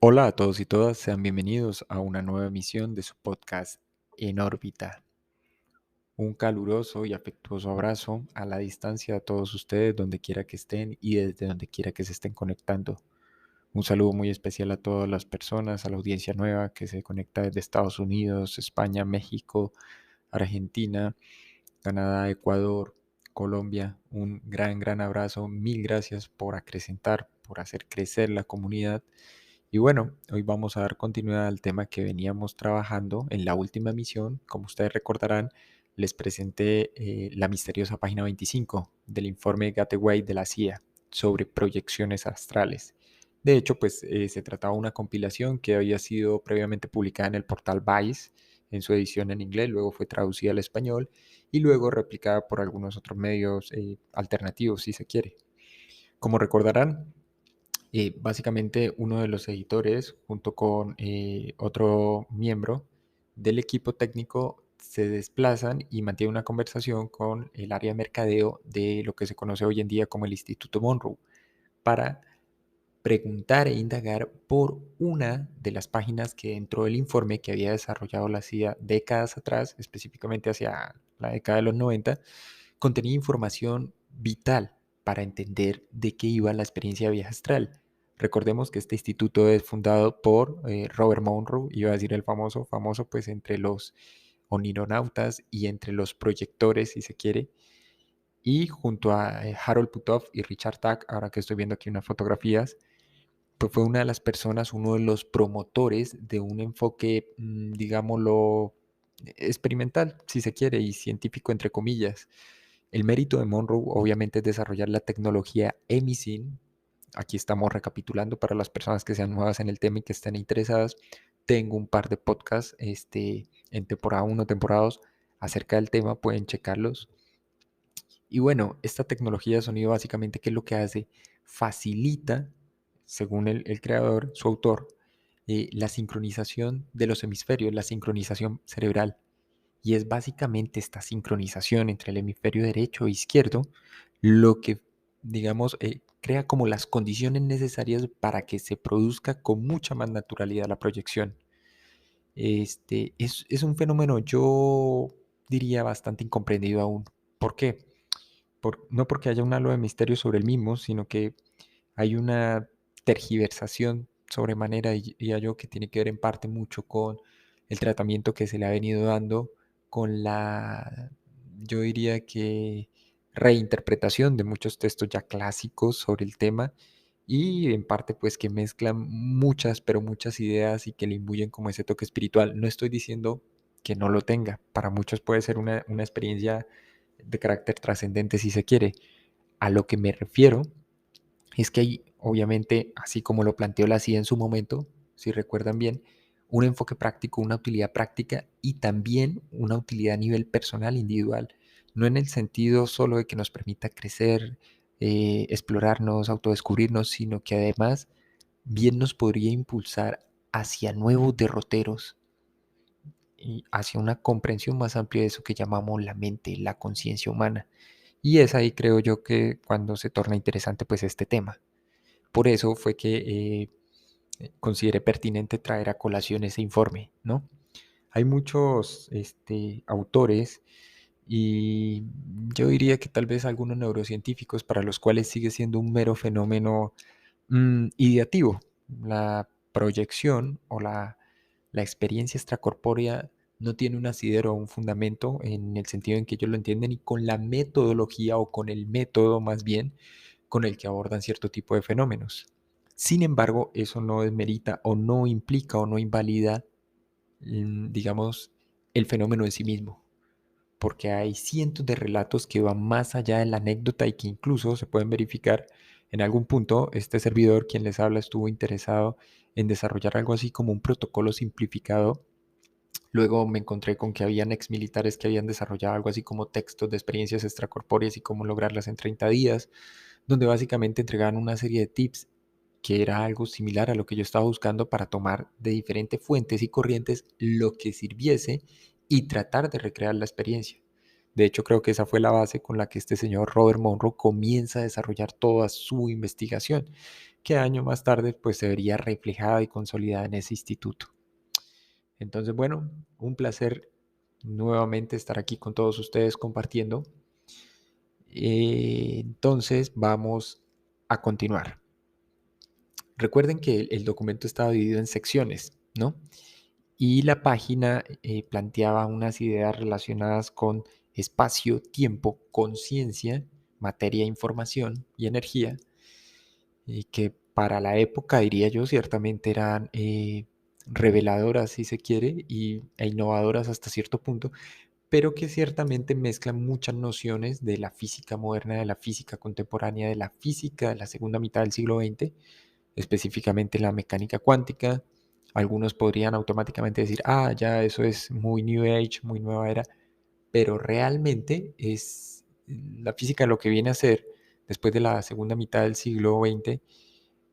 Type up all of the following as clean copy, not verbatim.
Hola a todos y todas, sean bienvenidos a una nueva emisión de su podcast En órbita. Un caluroso y afectuoso abrazo a la distancia a todos ustedes donde quiera que estén y desde donde quiera que se estén conectando. Un saludo muy especial a todas las personas, a la audiencia nueva que se conecta desde Estados Unidos, España, México, Argentina, Canadá, Ecuador, Colombia. Un gran abrazo. Mil gracias por acrecentar, por hacer crecer la comunidad. Y bueno, hoy vamos a dar continuidad al tema que veníamos trabajando en la última emisión. Como ustedes recordarán, les presenté la misteriosa página 25 del informe Gateway de la CIA sobre proyecciones astrales. De hecho, pues se trataba de una compilación que había sido previamente publicada en el portal Vice en su edición en inglés, luego fue traducida al español y luego replicada por algunos otros medios alternativos, si se quiere. Como recordarán, básicamente uno de los editores, junto con otro miembro del equipo técnico, se desplazan y mantienen una conversación con el área de mercadeo de lo que se conoce hoy en día como el Instituto Monroe, para preguntar e indagar por una de las páginas que dentro del informe que había desarrollado la CIA décadas atrás, específicamente hacia la década de los 90, contenía información vital para entender de qué iba la experiencia de viaje astral. Recordemos que este instituto es fundado por Robert Monroe, iba a decir el famoso pues entre los onironautas y entre los proyectores, si se quiere, y junto a Harold Puthoff y Richard Tack, ahora que estoy viendo aquí unas fotografías, pues fue una de las personas, uno de los promotores de un enfoque, digámoslo, experimental, si se quiere, y científico, entre comillas. El mérito de Monroe, obviamente, es desarrollar la tecnología EMISIN. Aquí estamos recapitulando para las personas que sean nuevas en el tema y que estén interesadas. Tengo un par de podcasts en temporada 1, temporada 2, acerca del tema, pueden checarlos. Y bueno, esta tecnología de sonido básicamente, ¿qué es lo que hace? Facilita, según el creador, su autor, la sincronización de los hemisferios, la sincronización cerebral. Y es básicamente esta sincronización entre el hemisferio derecho e izquierdo lo que, digamos, crea como las condiciones necesarias para que se produzca con mucha más naturalidad la proyección. Es un fenómeno, yo diría, bastante incomprendido aún. ¿Por qué? No porque haya un halo de misterio sobre el mismo, sino que hay una tergiversación sobremanera, y algo que tiene que ver en parte mucho con el tratamiento que se le ha venido dando, con la, yo diría que reinterpretación de muchos textos ya clásicos sobre el tema, y en parte pues que mezclan muchas, pero muchas ideas y que le imbuyen como ese toque espiritual. No estoy diciendo que no lo tenga, para muchos puede ser una experiencia de carácter trascendente si se quiere. A lo que me refiero es que hay, obviamente, así como lo planteó la CIA en su momento, si recuerdan bien, un enfoque práctico, una utilidad práctica y también una utilidad a nivel personal, individual, no en el sentido solo de que nos permita crecer, explorarnos, autodescubrirnos, sino que además bien nos podría impulsar hacia nuevos derroteros y hacia una comprensión más amplia de eso que llamamos la mente, la conciencia humana. Y es ahí, creo yo, que cuando se torna interesante pues este tema. Por eso fue que consideré pertinente traer a colación ese informe, ¿no? Hay muchos autores y yo diría que tal vez algunos neurocientíficos para los cuales sigue siendo un mero fenómeno ideativo. La proyección o la experiencia extracorpórea no tiene un asidero o un fundamento en el sentido en que ellos lo entienden y con la metodología o con el método más bien con el que abordan cierto tipo de fenómenos. Sin embargo, eso no desmerita o no implica o no invalida, digamos, el fenómeno en sí mismo, porque hay cientos de relatos que van más allá de la anécdota y que incluso se pueden verificar en algún punto. Este servidor, quien les habla, estuvo interesado en desarrollar algo así como un protocolo simplificado. Luego me encontré con que habían exmilitares que habían desarrollado algo así como textos de experiencias extracorpóreas y cómo lograrlas en 30 días, donde básicamente entregaban una serie de tips que era algo similar a lo que yo estaba buscando para tomar de diferentes fuentes y corrientes lo que sirviese y tratar de recrear la experiencia. De hecho, creo que esa fue la base con la que este señor Robert Monroe comienza a desarrollar toda su investigación. que años más tarde pues se vería reflejada y consolidada en ese instituto. Entonces, bueno, un placer nuevamente estar aquí con todos ustedes compartiendo. Entonces, vamos a continuar. Recuerden que el documento estaba dividido en secciones, ¿no? Y la página planteaba unas ideas relacionadas con espacio, tiempo, conciencia, materia, información y energía, y que para la época, diría yo, ciertamente eran reveladoras, si se quiere, e innovadoras hasta cierto punto, pero que ciertamente mezclan muchas nociones de la física moderna, de la física contemporánea, de la física de la segunda mitad del siglo XX, específicamente la mecánica cuántica. Algunos podrían automáticamente decir, ah, ya eso es muy New Age, muy nueva era, pero realmente es la física lo que viene a hacer después de la segunda mitad del siglo XX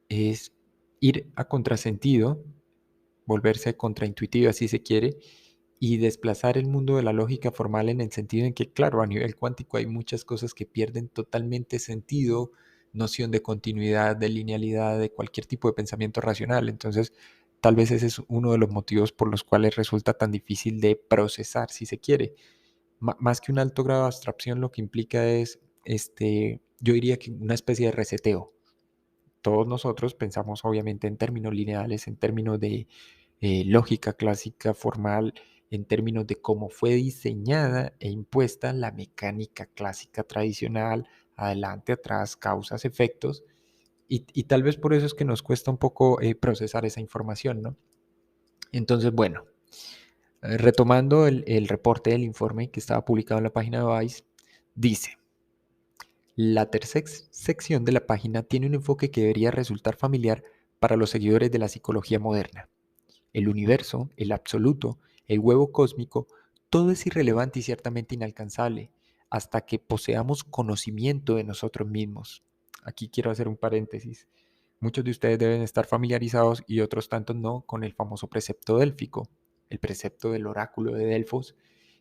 es ir a contrasentido, volverse contraintuitiva si se quiere, y desplazar el mundo de la lógica formal en el sentido en que, claro, a nivel cuántico hay muchas cosas que pierden totalmente sentido, noción de continuidad, de linealidad, de cualquier tipo de pensamiento racional. Entonces, tal vez ese es uno de los motivos por los cuales resulta tan difícil de procesar, si se quiere. Más que un alto grado de abstracción, lo que implica es, yo diría que una especie de reseteo. Todos nosotros pensamos obviamente en términos lineales, en términos de lógica clásica formal, en términos de cómo fue diseñada e impuesta la mecánica clásica tradicional, adelante, atrás, causas, efectos, y tal vez por eso es que nos cuesta un poco procesar esa información, ¿no? Entonces, bueno, retomando el reporte del informe que estaba publicado en la página de Vice, dice: la tercera sección de la página tiene un enfoque que debería resultar familiar para los seguidores de la psicología moderna. El universo, el absoluto, el huevo cósmico, todo es irrelevante y ciertamente inalcanzable hasta que poseamos conocimiento de nosotros mismos. Aquí quiero hacer un paréntesis. Muchos de ustedes deben estar familiarizados y otros tantos no con el famoso precepto délfico, el precepto del oráculo de Delfos,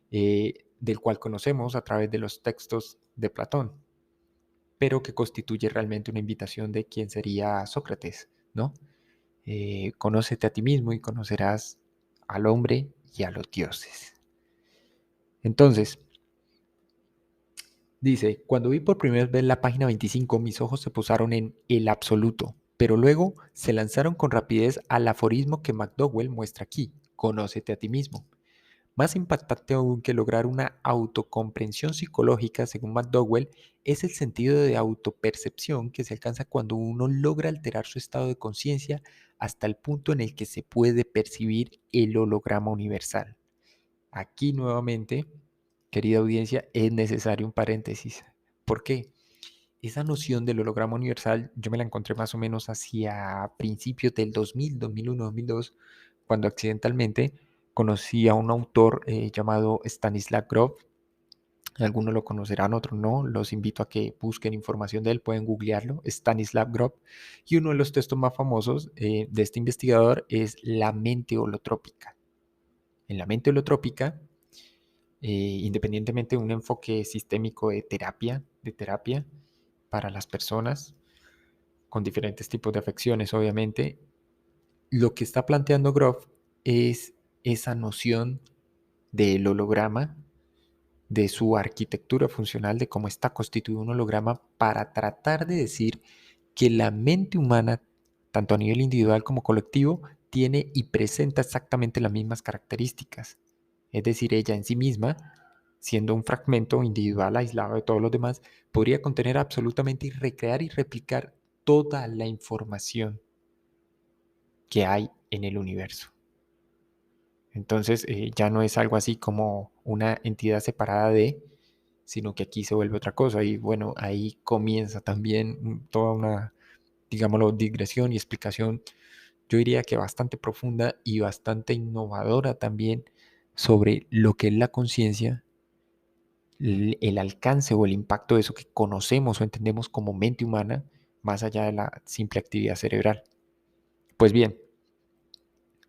del cual conocemos a través de los textos de Platón, pero que constituye realmente una invitación de quien sería Sócrates, ¿no? Conócete a ti mismo y conocerás al hombre y a los dioses. Entonces, dice, cuando vi por primera vez la página 25, mis ojos se posaron en el absoluto, pero luego se lanzaron con rapidez al aforismo que McDowell muestra aquí, conócete a ti mismo. Más impactante aún que lograr una autocomprensión psicológica, según McDowell, es el sentido de autopercepción que se alcanza cuando uno logra alterar su estado de conciencia hasta el punto en el que se puede percibir el holograma universal. Aquí nuevamente, querida audiencia, es necesario un paréntesis. ¿Por qué? Esa noción del holograma universal yo me la encontré más o menos hacia principios del 2000, 2001, 2002, cuando accidentalmente conocí a un autor llamado Stanislav Grof. Algunos lo conocerán, otros no. Los invito a que busquen información de él, pueden googlearlo, Stanislav Grof. Y uno de los textos más famosos de este investigador es La mente holotrópica. En la mente holotrópica, independientemente de un enfoque sistémico de terapia para las personas con diferentes tipos de afecciones, obviamente, lo que está planteando Grof es esa noción del holograma, de su arquitectura funcional, de cómo está constituido un holograma, para tratar de decir que la mente humana, tanto a nivel individual como colectivo, tiene y presenta exactamente las mismas características. Es decir, ella en sí misma, siendo un fragmento individual aislado de todos los demás, podría contener absolutamente y recrear y replicar toda la información que hay en el universo. Entonces ya no es algo así como una entidad separada de, sino que aquí se vuelve otra cosa. Y bueno, ahí comienza también toda una, digámoslo, digresión y explicación, yo diría que bastante profunda y bastante innovadora también sobre lo que es la conciencia, el alcance o el impacto de eso que conocemos o entendemos como mente humana, más allá de la simple actividad cerebral. Pues bien,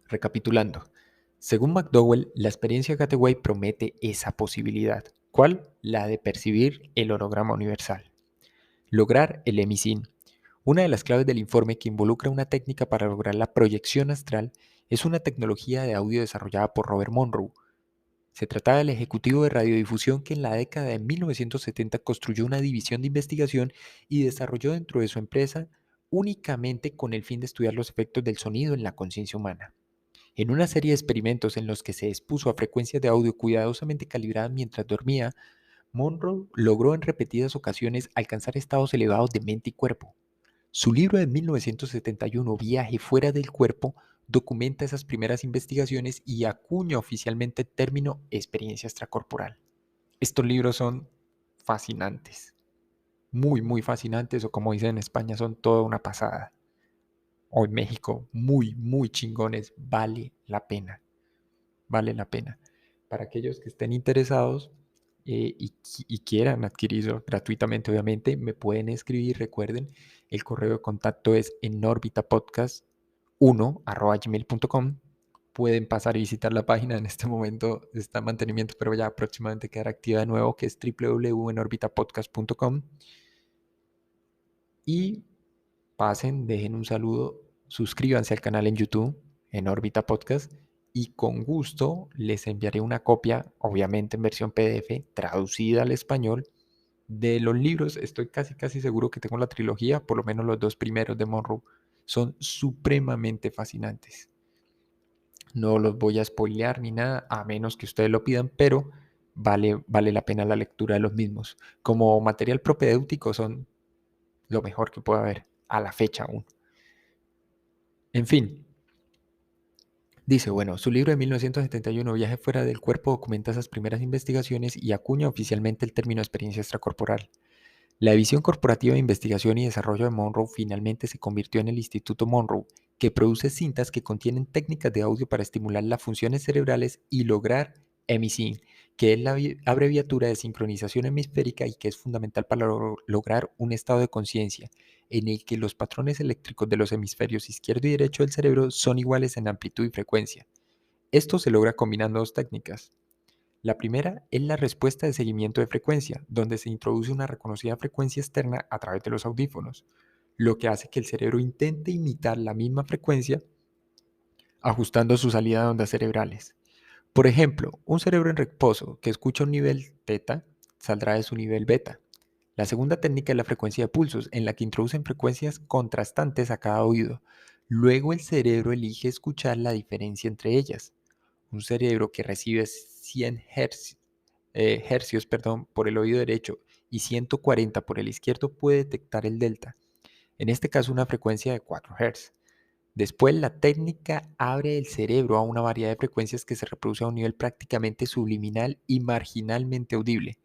recapitulando, según McDowell, la experiencia Gateway promete esa posibilidad. ¿Cuál? La de percibir el holograma universal. Lograr el emisín, Una de las claves del informe, que involucra una técnica para lograr la proyección astral, es una tecnología de audio desarrollada por Robert Monroe. Se trata del ejecutivo de radiodifusión que en la década de 1970 construyó una división de investigación y desarrolló dentro de su empresa únicamente con el fin de estudiar los efectos del sonido en la conciencia humana. En una serie de experimentos en los que se expuso a frecuencias de audio cuidadosamente calibradas mientras dormía, Monroe logró en repetidas ocasiones alcanzar estados elevados de mente y cuerpo. Su libro de 1971, Viaje fuera del cuerpo, documenta esas primeras investigaciones y acuña oficialmente el término experiencia extracorporal. Estos libros son fascinantes, muy, muy fascinantes, o como dicen en España, son toda una pasada. O en México, muy, muy chingones, vale la pena. Para aquellos que estén interesados y quieran adquirirlo gratuitamente, obviamente, me pueden escribir. Recuerden, el correo de contacto es enorbitapodcast1@gmail.com. Pueden pasar y visitar la página. En este momento está en mantenimiento, pero ya próximamente quedará activa de nuevo, que es www.enorbitapodcast.com. Y pasen, dejen un saludo, suscríbanse al canal en YouTube, en Órbita Podcast, y con gusto les enviaré una copia, obviamente en versión PDF, traducida al español, de los libros. Estoy casi seguro que tengo la trilogía, por lo menos los dos primeros de Monroe. Son supremamente fascinantes. No los voy a spoilear ni nada, a menos que ustedes lo pidan, pero vale la pena la lectura de los mismos. Como material propedéutico son lo mejor que puede haber, a la fecha aún. En fin, dice, bueno, su libro de 1971, Viaje fuera del cuerpo, documenta esas primeras investigaciones y acuña oficialmente el término experiencia extracorporal. La división corporativa de investigación y desarrollo de Monroe finalmente se convirtió en el Instituto Monroe, que produce cintas que contienen técnicas de audio para estimular las funciones cerebrales y lograr emisyn, que es la abreviatura de sincronización hemisférica y que es fundamental para lograr un estado de conciencia en el que los patrones eléctricos de los hemisferios izquierdo y derecho del cerebro son iguales en amplitud y frecuencia. Esto se logra combinando dos técnicas. La primera es la respuesta de seguimiento de frecuencia, donde se introduce una reconocida frecuencia externa a través de los audífonos, lo que hace que el cerebro intente imitar la misma frecuencia ajustando su salida de ondas cerebrales. Por ejemplo, un cerebro en reposo que escucha un nivel teta saldrá de su nivel beta. La segunda técnica es la frecuencia de pulsos, en la que introducen frecuencias contrastantes a cada oído. Luego el cerebro elige escuchar la diferencia entre ellas. Un cerebro que recibe 100 hercios por el oído derecho y 140 por el izquierdo puede detectar el delta, en este caso una frecuencia de 4 Hz. Después, la técnica abre el cerebro a una variedad de frecuencias que se reproduce a un nivel prácticamente subliminal y marginalmente audible.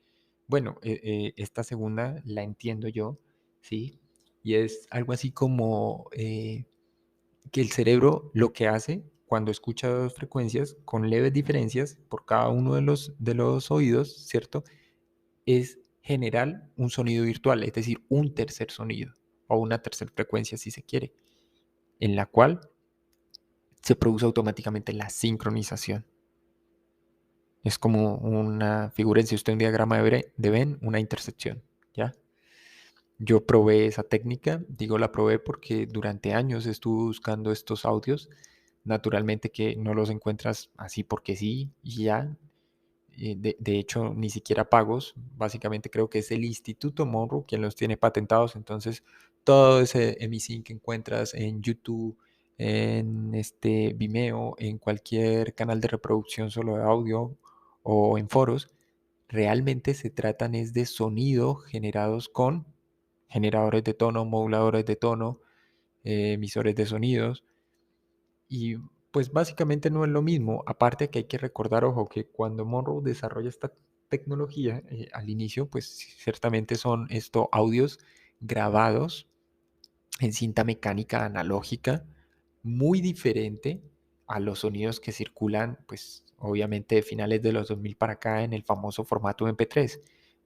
Bueno, esta segunda la entiendo yo, ¿sí? Y es algo así como que el cerebro lo que hace cuando escucha dos frecuencias con leves diferencias por cada uno de los oídos, ¿cierto? Es generar un sonido virtual, es decir, un tercer sonido o una tercera frecuencia si se quiere, en la cual se produce automáticamente la sincronización. Es como una, figúrense usted un diagrama de Venn, una intersección, ¿ya? Yo probé esa técnica, digo la probé porque durante años estuve buscando estos audios, naturalmente que no los encuentras así porque sí y ya, de hecho ni siquiera pagos, básicamente creo que es el Instituto Monroe quien los tiene patentados, entonces todo ese emisyn que encuentras en YouTube, en Vimeo, en cualquier canal de reproducción solo de audio o en foros, realmente se tratan es de sonido generados con generadores de tono, moduladores de tono, emisores de sonidos, y pues básicamente no es lo mismo. Aparte que hay que recordar, ojo, que cuando Monroe desarrolla esta tecnología, al inicio, pues ciertamente son estos audios grabados en cinta mecánica analógica, muy diferente a los sonidos que circulan, pues obviamente de finales de los 2000 para acá en el famoso formato MP3.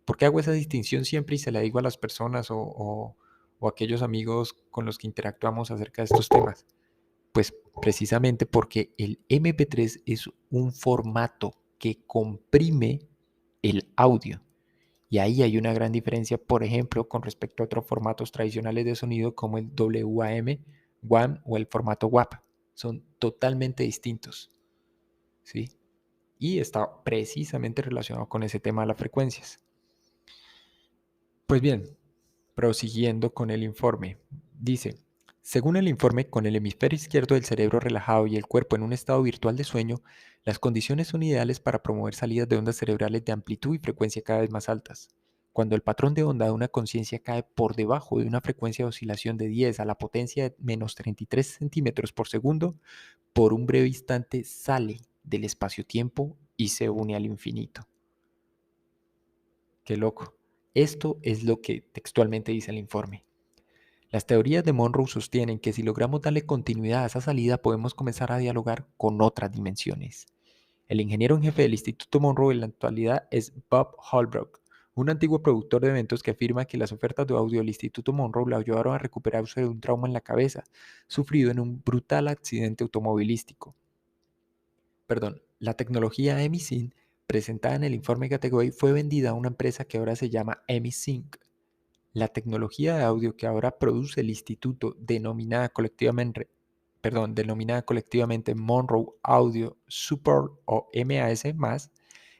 ¿Por qué hago esa distinción siempre y se la digo a las personas o aquellos amigos con los que interactuamos acerca de estos temas? Pues precisamente porque el MP3 es un formato que comprime el audio Y ahí hay una gran diferencia, por ejemplo, con respecto a otros formatos tradicionales de sonido como el WAM, WAM o el formato WAP. Son totalmente distintos, ¿sí? Y está precisamente relacionado con ese tema de las frecuencias. Pues bien, prosiguiendo con el informe, dice, según el informe, con el hemisferio izquierdo del cerebro relajado y el cuerpo en un estado virtual de sueño, las condiciones son ideales para promover salidas de ondas cerebrales de amplitud y frecuencia cada vez más altas. Cuando el patrón de onda de una conciencia cae por debajo de una frecuencia de oscilación de 10 a la potencia de menos 33 centímetros por segundo, por un breve instante sale del espacio-tiempo y se une al infinito. Qué loco. Esto es lo que textualmente dice el informe. Las teorías de Monroe sostienen que si logramos darle continuidad a esa salida podemos comenzar a dialogar con otras dimensiones. El ingeniero en jefe del Instituto Monroe en la actualidad es Bob Holbrook, un antiguo productor de eventos que afirma que las ofertas de audio del Instituto Monroe le ayudaron a recuperarse de un trauma en la cabeza, sufrido en un brutal accidente automovilístico. La tecnología EMI-SYNC presentada en el informe Gateway fue vendida a una empresa que ahora se llama EMI-SYNC. La tecnología de audio que ahora produce el instituto, denominada colectivamente Monroe Audio Support o MAS+,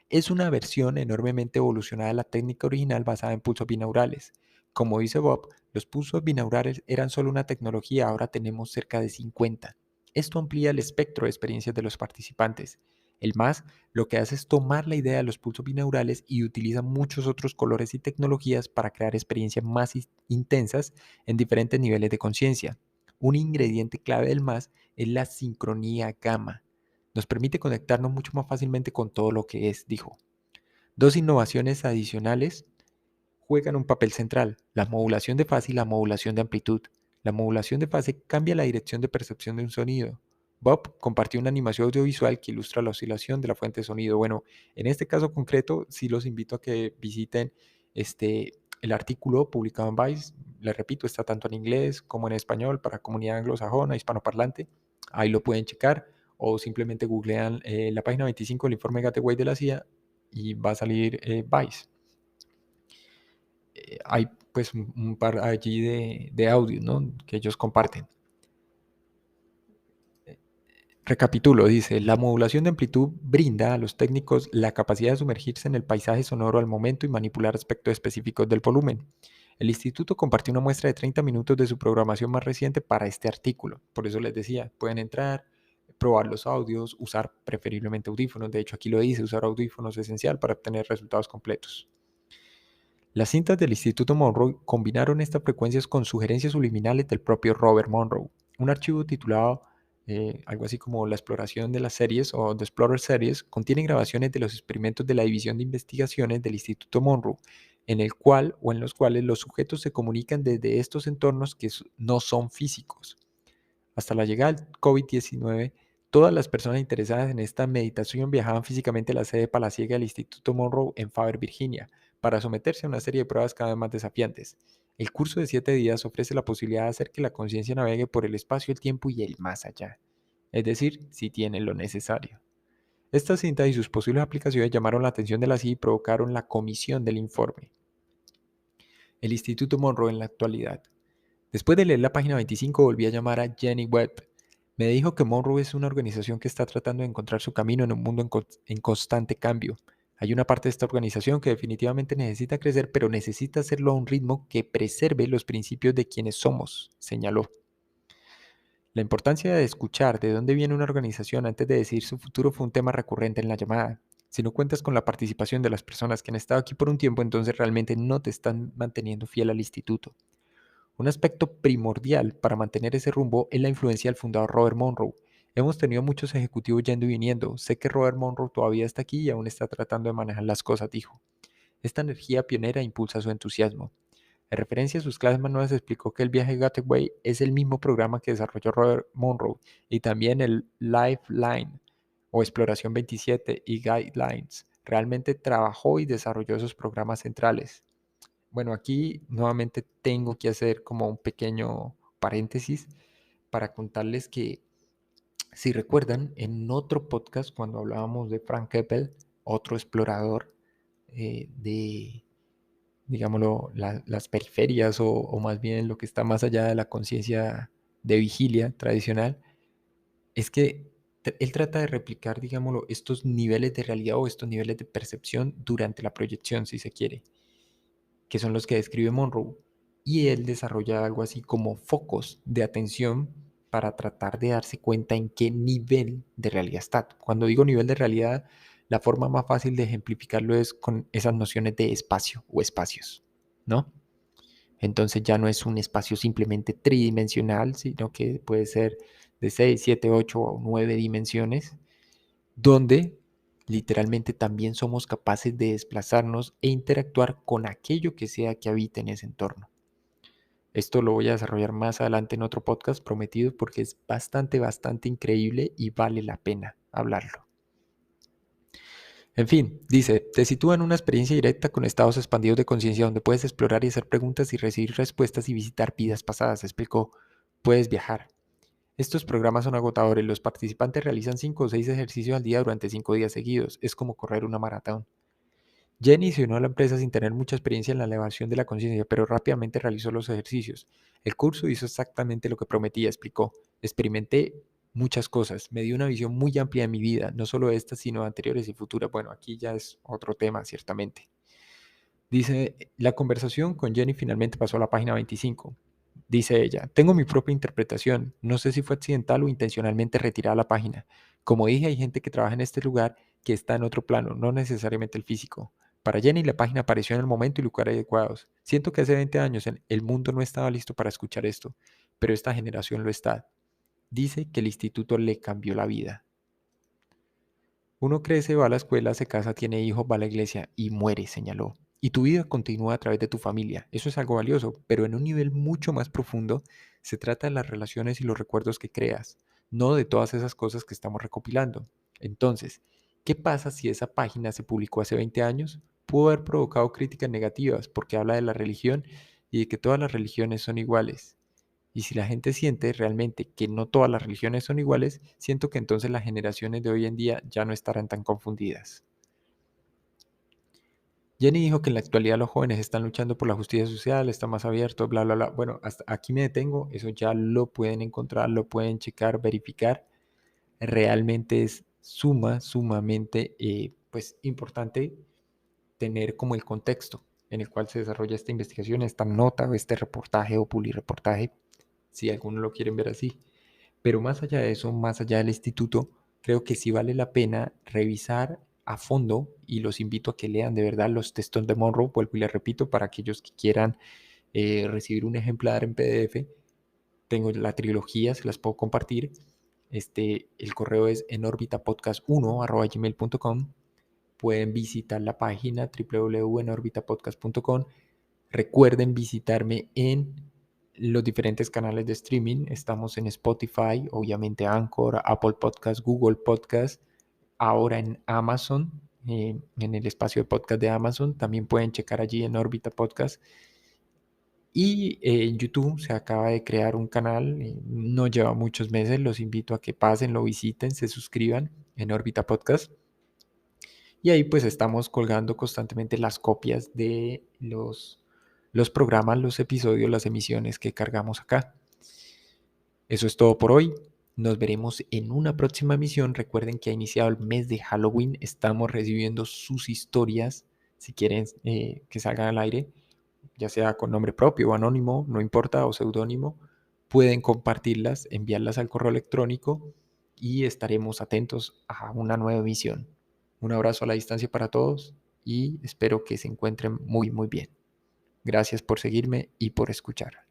es una versión enormemente evolucionada de la técnica original basada en pulsos binaurales. Como dice Bob, los pulsos binaurales eran solo una tecnología, ahora tenemos cerca de 50. Esto amplía el espectro de experiencias de los participantes. El MAS lo que hace es tomar la idea de los pulsos binaurales y utiliza muchos otros colores y tecnologías para crear experiencias más intensas en diferentes niveles de conciencia. Un ingrediente clave del MAS es la sincronía gamma. Nos permite conectarnos mucho más fácilmente con todo lo que es, dijo. Dos innovaciones adicionales juegan un papel central, la modulación de fase y la modulación de amplitud. La modulación de fase cambia la dirección de percepción de un sonido. Bob compartió una animación audiovisual que ilustra la oscilación de la fuente de sonido. Bueno, en este caso concreto, sí los invito a que visiten el artículo publicado en Vice. Les repito, está tanto en inglés como en español para comunidad anglosajona, hispanoparlante. Ahí lo pueden checar o simplemente googlean la página 25 del informe Gateway de la CIA y va a salir Vice. Hay pues un par allí de audios, ¿no?, que ellos comparten. Recapitulo, dice, la modulación de amplitud brinda a los técnicos la capacidad de sumergirse en el paisaje sonoro al momento y manipular aspectos específicos del volumen. El instituto compartió una muestra de 30 minutos de su programación más reciente para este artículo. Por eso les decía, pueden entrar, probar los audios, usar preferiblemente audífonos. De hecho, aquí lo dice, usar audífonos es esencial para obtener resultados completos. Las cintas del Instituto Monroe combinaron estas frecuencias con sugerencias subliminales del propio Robert Monroe. Un archivo titulado algo así como La exploración de las series o The Explorer Series contiene grabaciones de los experimentos de la División de Investigaciones del Instituto Monroe, en el cual o en los cuales los sujetos se comunican desde estos entornos que no son físicos. Hasta la llegada del COVID-19, todas las personas interesadas en esta meditación viajaban físicamente a la sede palaciega del Instituto Monroe en Faber, Virginia, para someterse a una serie de pruebas cada vez más desafiantes. El curso de 7 días ofrece la posibilidad de hacer que la conciencia navegue por el espacio, el tiempo y el más allá. Es decir, si tienen lo necesario. Estas cintas y sus posibles aplicaciones llamaron la atención de la CIA y provocaron la comisión del informe. El Instituto Monroe en la actualidad. Después de leer la página 25, volví a llamar a Jenny Webb. Me dijo que Monroe es una organización que está tratando de encontrar su camino en un mundo en constante cambio. Hay una parte de esta organización que definitivamente necesita crecer, pero necesita hacerlo a un ritmo que preserve los principios de quienes somos, señaló. La importancia de escuchar de dónde viene una organización antes de decir su futuro fue un tema recurrente en la llamada. Si no cuentas con la participación de las personas que han estado aquí por un tiempo, entonces realmente no te están manteniendo fiel al instituto. Un aspecto primordial para mantener ese rumbo es la influencia del fundador Robert Monroe. Hemos tenido muchos ejecutivos yendo y viniendo. Sé que Robert Monroe todavía está aquí y aún está tratando de manejar las cosas, dijo. Esta energía pionera impulsa su entusiasmo. En referencia a sus clases manuales explicó que el viaje Gateway es el mismo programa que desarrolló Robert Monroe y también el Lifeline o Exploración 27 y Guidelines. Realmente trabajó y desarrolló esos programas centrales. Bueno, aquí nuevamente tengo que hacer como un pequeño paréntesis para contarles que, si recuerdan, en otro podcast cuando hablábamos de Frank Keppel, otro explorador de digámoslo, las periferias o más bien lo que está más allá de la conciencia de vigilia tradicional, es que él trata de replicar, digámoslo, estos niveles de realidad o estos niveles de percepción durante la proyección, si se quiere, que son los que describe Monroe. Y él desarrolla algo así como focos de atención para tratar de darse cuenta en qué nivel de realidad está. Cuando digo nivel de realidad, la forma más fácil de ejemplificarlo es con esas nociones de espacio o espacios, ¿no? Entonces ya no es un espacio simplemente tridimensional, sino que puede ser de 6, 7, 8 o 9 dimensiones, donde literalmente también somos capaces de desplazarnos e interactuar con aquello que sea que habite en ese entorno. Esto lo voy a desarrollar más adelante en otro podcast prometido porque es bastante increíble y vale la pena hablarlo. En fin, dice, te sitúa en una experiencia directa con estados expandidos de conciencia donde puedes explorar y hacer preguntas y recibir respuestas y visitar vidas pasadas. Explicó, puedes viajar. Estos programas son agotadores. Los participantes realizan 5 o 6 ejercicios al día durante 5 días seguidos. Es como correr una maratón. Jenny se unió a la empresa sin tener mucha experiencia en la elevación de la conciencia, pero rápidamente realizó los ejercicios. El curso hizo exactamente lo que prometía, explicó. Experimenté muchas cosas, me dio una visión muy amplia de mi vida, no solo esta, sino anteriores y futuras. Bueno, aquí ya es otro tema, ciertamente. Dice, la conversación con Jenny finalmente pasó a la página 25. Dice ella, tengo mi propia interpretación, no sé si fue accidental o intencionalmente retirada la página. Como dije, hay gente que trabaja en este lugar que está en otro plano, no necesariamente el físico. Para Jenny la página apareció en el momento y lugar adecuados. Siento que hace 20 años el mundo no estaba listo para escuchar esto, pero esta generación lo está. Dice que el instituto le cambió la vida. Uno crece, va a la escuela, se casa, tiene hijos, va a la iglesia y muere, señaló. Y tu vida continúa a través de tu familia. Eso es algo valioso, pero en un nivel mucho más profundo se trata de las relaciones y los recuerdos que creas, no de todas esas cosas que estamos recopilando. Entonces, ¿qué pasa si esa página se publicó hace 20 años? Pudo haber provocado críticas negativas porque habla de la religión y de que todas las religiones son iguales. Y si la gente siente realmente que no todas las religiones son iguales, siento que entonces las generaciones de hoy en día ya no estarán tan confundidas. Jenny dijo que en la actualidad los jóvenes están luchando por la justicia social, están más abiertos, bla, bla, bla. Bueno, hasta aquí me detengo, eso ya lo pueden encontrar, lo pueden checar, verificar. Realmente es sumamente pues, importante tener como el contexto en el cual se desarrolla esta investigación, esta nota, este reportaje o publireportaje, si alguno lo quieren ver así. Pero más allá de eso, más allá del instituto, creo que sí vale la pena revisar a fondo y los invito a que lean de verdad los textos de Monroe, vuelvo y les repito, para aquellos que quieran recibir un ejemplar en PDF. Tengo la trilogía, se las puedo compartir. El correo es enorbitapodcast1@gmail.com. Pueden visitar la página www.enorbitapodcast.com. Recuerden visitarme en los diferentes canales de streaming. Estamos en Spotify, obviamente Anchor, Apple Podcast, Google Podcast, ahora en Amazon, en el espacio de podcast de Amazon. También pueden checar allí en Órbita Podcast. Y en YouTube se acaba de crear un canal, no lleva muchos meses, los invito a que pasen, lo visiten, se suscriban en Órbita Podcast. Y ahí pues estamos colgando constantemente las copias de los programas, los episodios, las emisiones que cargamos acá. Eso es todo por hoy. Nos veremos en una próxima emisión. Recuerden que ha iniciado el mes de Halloween. Estamos recibiendo sus historias, si quieren que salgan al aire, ya sea con nombre propio o anónimo, no importa, o seudónimo. Pueden compartirlas, enviarlas al correo electrónico y estaremos atentos a una nueva emisión. Un abrazo a la distancia para todos y espero que se encuentren muy bien. Gracias por seguirme y por escuchar.